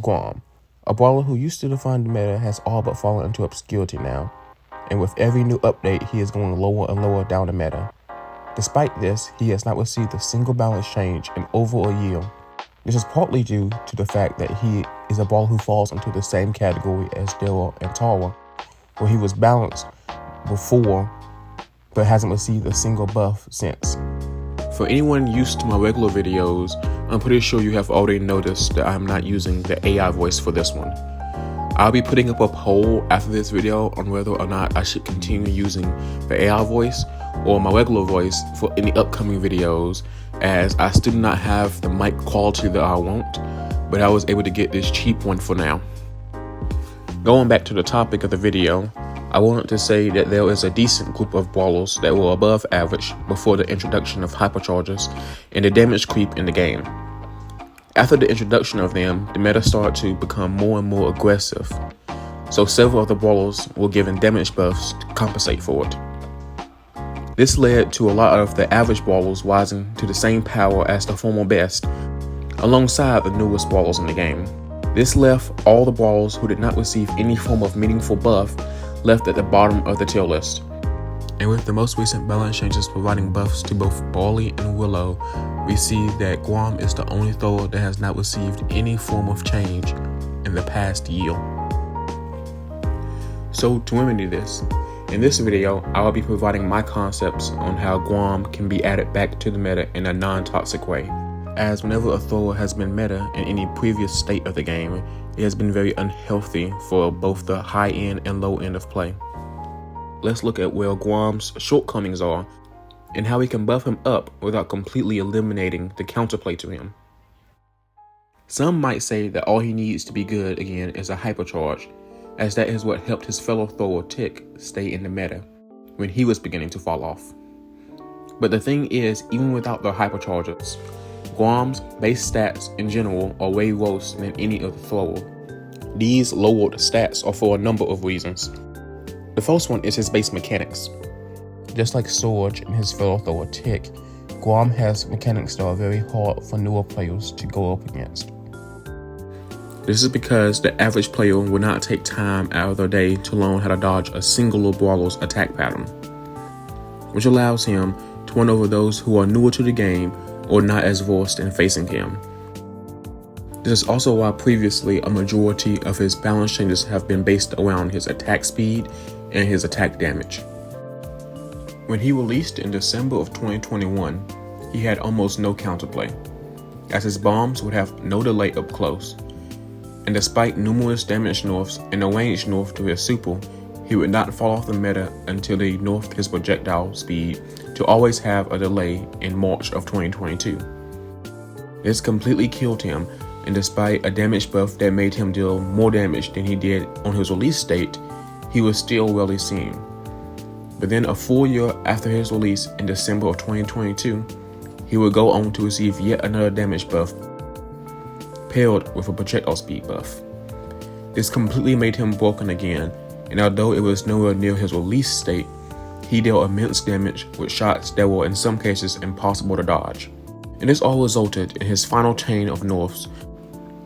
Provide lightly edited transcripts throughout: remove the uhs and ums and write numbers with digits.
Grom, a brawler who used to define the meta, has all but fallen into obscurity now, and with every new update he is going lower and lower down the meta. Despite this, he has not received a single balance change in over a year. This is partly due to the fact that he is a brawler who falls into the same category as Daryl and Tara, where he was balanced before but hasn't received a single buff since. For anyone used to my regular videos, I'm pretty sure you have already noticed that I'm not using the AI voice for this one. I'll be putting up a poll after this video on whether or not I should continue using the AI voice or my regular voice for any upcoming videos, as I still do not have the mic quality that I want, but I was able to get this cheap one for now. Going back to the topic of the video, I wanted to say that there is a decent group of brawlers that were above average before the introduction of hyperchargers and the damage creep in the game. After the introduction of them, the meta started to become more and more aggressive, so several of the brawlers were given damage buffs to compensate for it. This led to a lot of the average brawlers rising to the same power as the former best, alongside the newest brawlers in the game. This left all the brawlers who did not receive any form of meaningful buff left at the bottom of the tier list. And with the most recent balance changes providing buffs to both Barley and Willow, we see that Grom is the only thrower that has not received any form of change in the past year. So to remedy this, in this video, I will be providing my concepts on how Grom can be added back to the meta in a non-toxic way, as whenever a thrower has been meta in any previous state of the game, it has been very unhealthy for both the high end and low end of play. Let's look at where Grom's shortcomings are and how we can buff him up without completely eliminating the counterplay to him. Some might say that all he needs to be good again is a hypercharge, as that is what helped his fellow thrower Tick stay in the meta when he was beginning to fall off. But the thing is, even without the hypercharges, Grom's base stats in general are way worse than any other thrower. These lowered stats are for a number of reasons. The first one is his base mechanics. Just like Surge and his fellow thrower Tick, Grom has mechanics that are very hard for newer players to go up against. This is because the average player will not take time out of their day to learn how to dodge a single brawler's attack pattern, which allows him to run over those who are newer to the game or not as versed in facing him. This is also why previously a majority of his balance changes have been based around his attack speed and his attack damage. When he released in December of 2021, he had almost no counterplay, as his bombs would have no delay up close, and despite numerous damage nerfs and a range nerf to his super, he would not fall off the meta until they nerfed his projectile speed to always have a delay in March of 2022. This completely killed him, and despite a damage buff that made him deal more damage than he did on his release date, he was still rarely seen. But then a full year after his release in December of 2022, he would go on to receive yet another damage buff paired with a projectile speed buff. This completely made him broken again, and although it was nowhere near his release state, he dealt immense damage with shots that were in some cases impossible to dodge. And this all resulted in his final chain of nerfs,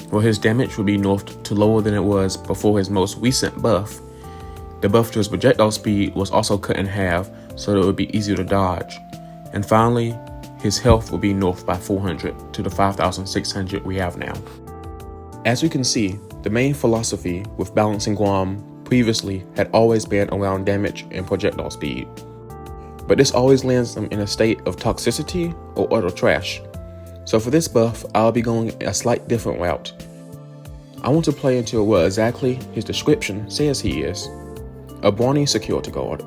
where his damage would be nerfed to lower than it was before his most recent buff. The buff to his projectile speed was also cut in half so that it would be easier to dodge. And finally, his health will be nerfed by 400 to the 5,600 we have now. As you can see, the main philosophy with balancing Grom previously had always been around damage and projectile speed. But this always lands them in a state of toxicity or utter trash. So for this buff, I'll be going a slight different route. I want to play into what exactly his description says he is: a brawny security guard.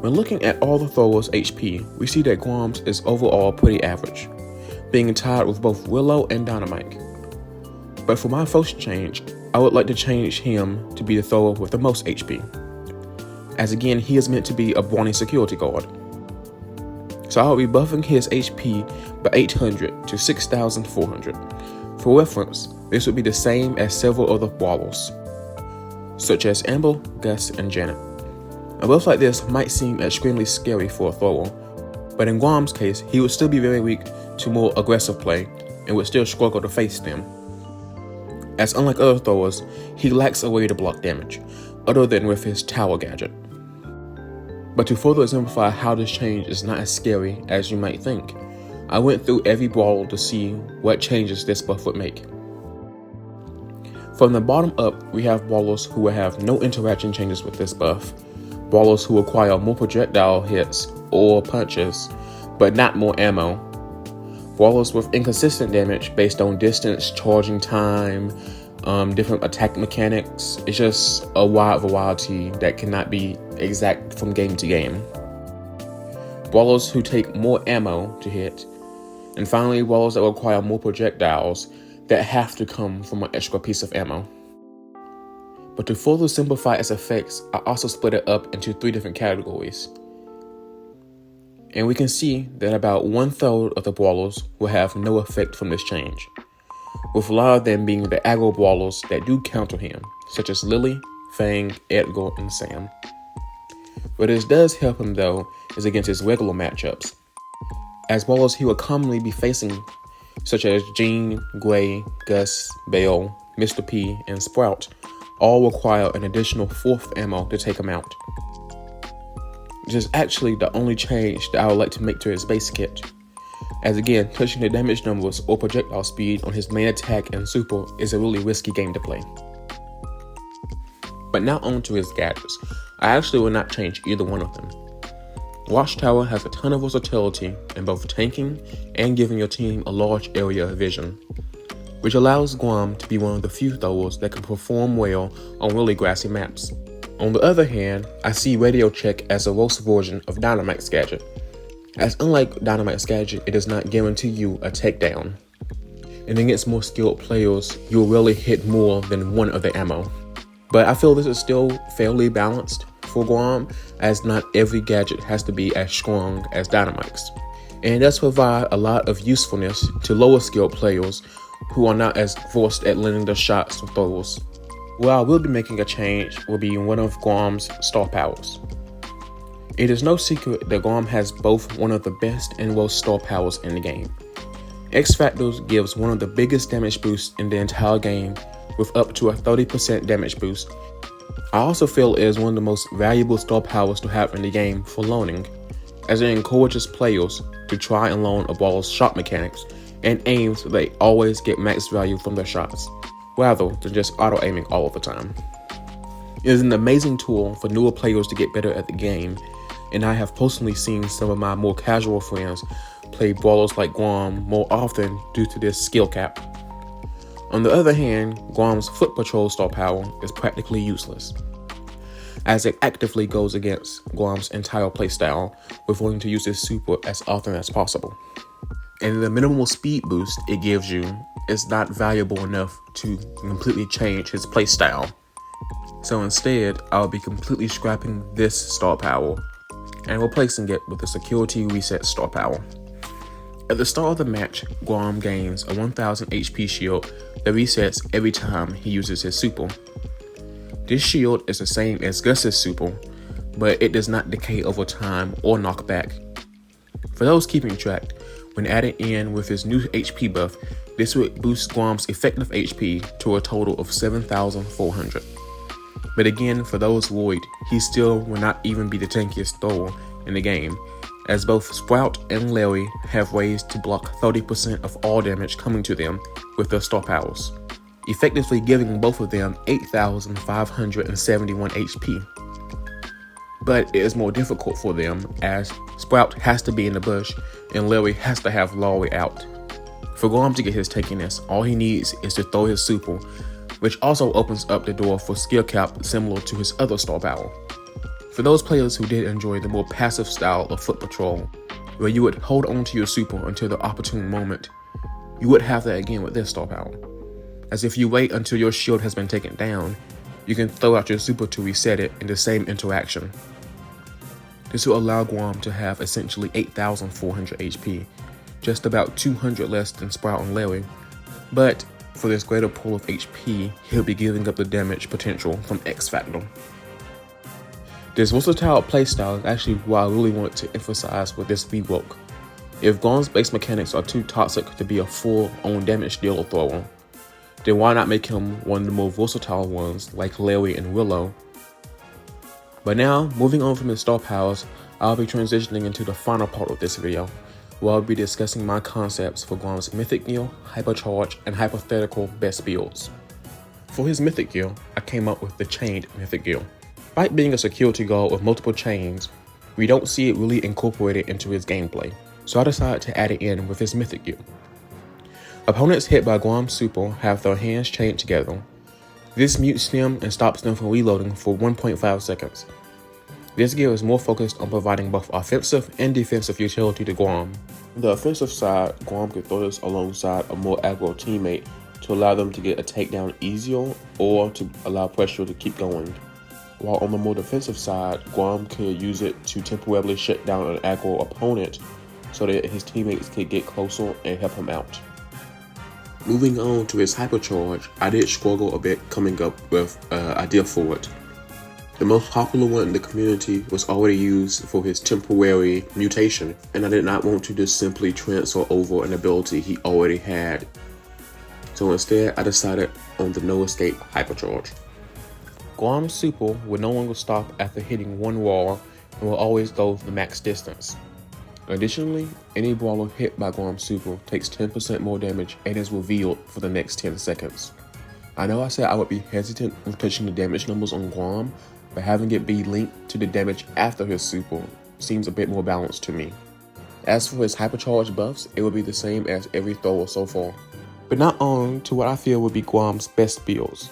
When looking at all the throwers' HP, we see that Grom's is overall pretty average, being tied with both Willow and Dynamite. But for my first change, I would like to change him to be the thrower with the most HP, as again he is meant to be a brawny security guard. So I will be buffing his HP by 800 to 6,400. For reference, this would be the same as several other brawlers, such as Amber, Gus, and Janet. A buff like this might seem extremely scary for a thrower, but in Grom's case, he would still be very weak to more aggressive play and would still struggle to face them. as unlike other throwers, he lacks a way to block damage, other than with his tower gadget. But to further exemplify how this change is not as scary as you might think, I went through every Brawl to see what changes this buff would make. From the bottom up, we have brawlers who will have no interaction changes with this buff, brawlers who acquire more projectile hits or punches, but not more ammo, brawlers with inconsistent damage based on distance, charging time, different attack mechanics. It's just a wide variety that cannot be exact from game to game. Brawlers who take more ammo to hit, and finally brawlers that require more projectiles that have to come from an extra piece of ammo. But to further simplify its effects, I also split it up into 3 different categories. And we can see that about 1/3 of the brawlers will have no effect from this change, with a lot of them being the aggro brawlers that do counter him, such as Lily, Fang, Edgar, and Sam. What this does help him though is against his regular matchups, as brawlers he will commonly be facing, such as Jean, Gray, Gus, Bale, Mr. P, and Sprout, all require an additional 4th ammo to take him out. Which is actually the only change that I would like to make to his base kit, as again, touching the damage numbers or projectile speed on his main attack and super is a really risky game to play. But now on to his gadgets. I actually will not change either one of them. Watchtower has a ton of versatility in both tanking and giving your team a large area of vision, which allows Grom to be one of the few throwers that can perform well on really grassy maps. On the other hand, I see Radio Check as a worse version of Dynamite's gadget, as unlike Dynamite's gadget, it does not guarantee you a takedown, and against more skilled players, you'll really hit more than one of the ammo. But I feel this is still fairly balanced for Grom, as not every gadget has to be as strong as Dynamite's, and it does provide a lot of usefulness to lower skilled players who are not as versed at landing the shots or throws. Where I will be making a change will be one of Grom's star powers. It is no secret that Grom has both one of the best and worst star powers in the game. X Factors gives one of the biggest damage boosts in the entire game, with up to a 30% damage boost. I also feel it is one of the most valuable star powers to have in the game for loaning, as it encourages players to try and loan a brawler's shot mechanics and aim so they always get max value from their shots, rather than just auto-aiming all of the time. It is an amazing tool for newer players to get better at the game, and I have personally seen some of my more casual friends play brawlers like Grom more often due to this skill cap. On the other hand, Grom's foot patrol star power is practically useless, as it actively goes against Grom's entire playstyle with wanting to use his super as often as possible. And the minimal speed boost it gives you is not valuable enough to completely change his playstyle. So instead, I'll be completely scrapping this star power and replacing it with the security reset star power. At the start of the match, Grom gains a 1000 HP shield that resets every time he uses his super. This shield is the same as Gus's super, but it does not decay over time or knock back. For those keeping track, when added in with his new HP buff, this would boost Grom's effective HP to a total of 7,400. But again, for those worried, he still will not even be the tankiest thrower in the game, as both Sprout and Larry have ways to block 30% of all damage coming to them with their star powers, effectively giving both of them 8,571 HP. But it is more difficult for them, as Sprout has to be in the bush and Larry has to have Laurie out. For Grom to get his tankiness, all he needs is to throw his super, which also opens up the door for skill cap similar to his other star power. For those players who did enjoy the more passive style of foot patrol, where you would hold on to your super until the opportune moment, you would have that again with this star power, as if you wait until your shield has been taken down, you can throw out your super to reset it in the same interaction. This will allow Grom to have essentially 8,400 HP, just about 200 less than Sprout and Larry, but for this greater pool of HP, he'll be giving up the damage potential from X Factor. This versatile playstyle is actually what I really wanted to emphasize with this rework. If Grom's base mechanics are too toxic to be a full-on damage dealer thrower, then why not make him one of the more versatile ones like Larry and Willow? But now, moving on from his star powers, I'll be transitioning into the final part of this video, where I'll be discussing my concepts for Grom's Mythic Gear, Hypercharge, and hypothetical best builds. For his Mythic Gear, I came up with the Chained Mythic Gear. Despite being a security guard with multiple chains, we don't see it really incorporated into his gameplay, so I decided to add it in with his Mythic Gear. Opponents hit by Grom's super have their hands chained together. This mutes them and stops them from reloading for 1.5 seconds. This gear is more focused on providing both offensive and defensive utility to Grom. On the offensive side, Grom can throw this alongside a more aggro teammate to allow them to get a takedown easier or to allow pressure to keep going. While on the more defensive side, Grom can use it to temporarily shut down an aggro opponent so that his teammates can get closer and help him out. Moving on to his Hypercharge, I did struggle a bit coming up with an idea for it. The most popular one in the community was already used for his temporary mutation, and I did not want to just simply transfer over an ability he already had. So instead, I decided on the No Escape Hypercharge. Grom's super will no longer stop after hitting one wall and will always go the max distance. Additionally, any brawler hit by Grom's super takes 10% more damage and is revealed for the next 10 seconds. I know I said I would be hesitant with touching the damage numbers on Grom, but having it be linked to the damage after his super seems a bit more balanced to me. As for his Hypercharge buffs, it will be the same as every thrower so far. But now on to what I feel would be Grom's best builds.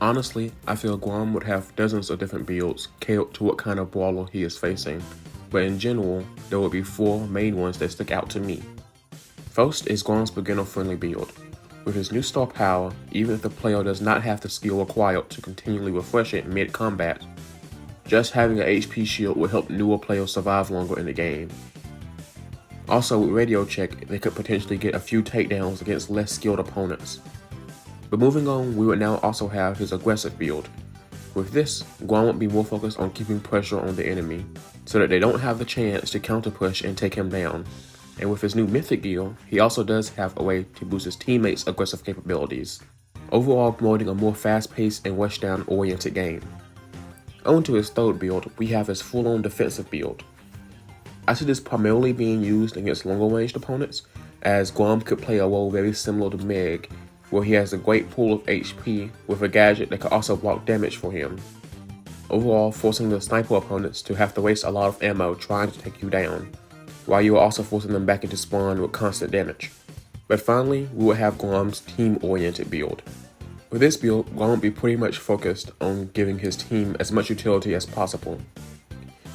Honestly, I feel Grom would have dozens of different builds catered to what kind of brawler he is facing, but in general, there would be 4 main ones that stick out to me. First is Grom's beginner-friendly build. With his new star power, even if the player does not have the skill required to continually refresh it mid-combat, just having an HP shield will help newer players survive longer in the game. Also, with Radio Check, they could potentially get a few takedowns against less skilled opponents. But moving on, we would now also have his aggressive build. With this, Grom would be more focused on keeping pressure on the enemy, so that they don't have the chance to counter push and take him down. And with his new Mythic Gear, he also does have a way to boost his teammates' aggressive capabilities, overall promoting a more fast-paced and rushdown oriented game. On to his third build, we have his full-on defensive build. I see this primarily being used against longer ranged opponents, as Grom could play a role very similar to Meg, where he has a great pool of HP with a gadget that could also block damage for him, overall forcing the sniper opponents to have to waste a lot of ammo trying to take you down, while you are also forcing them back into spawn with constant damage. But finally, we will have Grom's team-oriented build. With this build, Grom will be pretty much focused on giving his team as much utility as possible.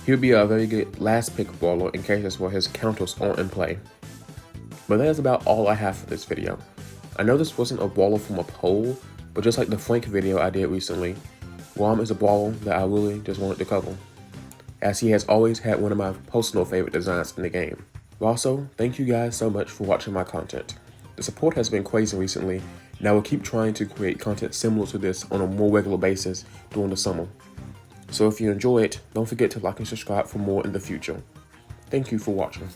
He would be a very good last pick brawler in cases where his counters aren't in play. But that is about all I have for this video. I know this wasn't a brawler from a poll, but just like the Frank video I did recently, Grom is a brawler that I really just wanted to cover, as he has always had one of my personal favorite designs in the game. Also, thank you guys so much for watching my content. The support has been crazy recently, and I will keep trying to create content similar to this on a more regular basis during the summer. So if you enjoy it, don't forget to like and subscribe for more in the future. Thank you for watching.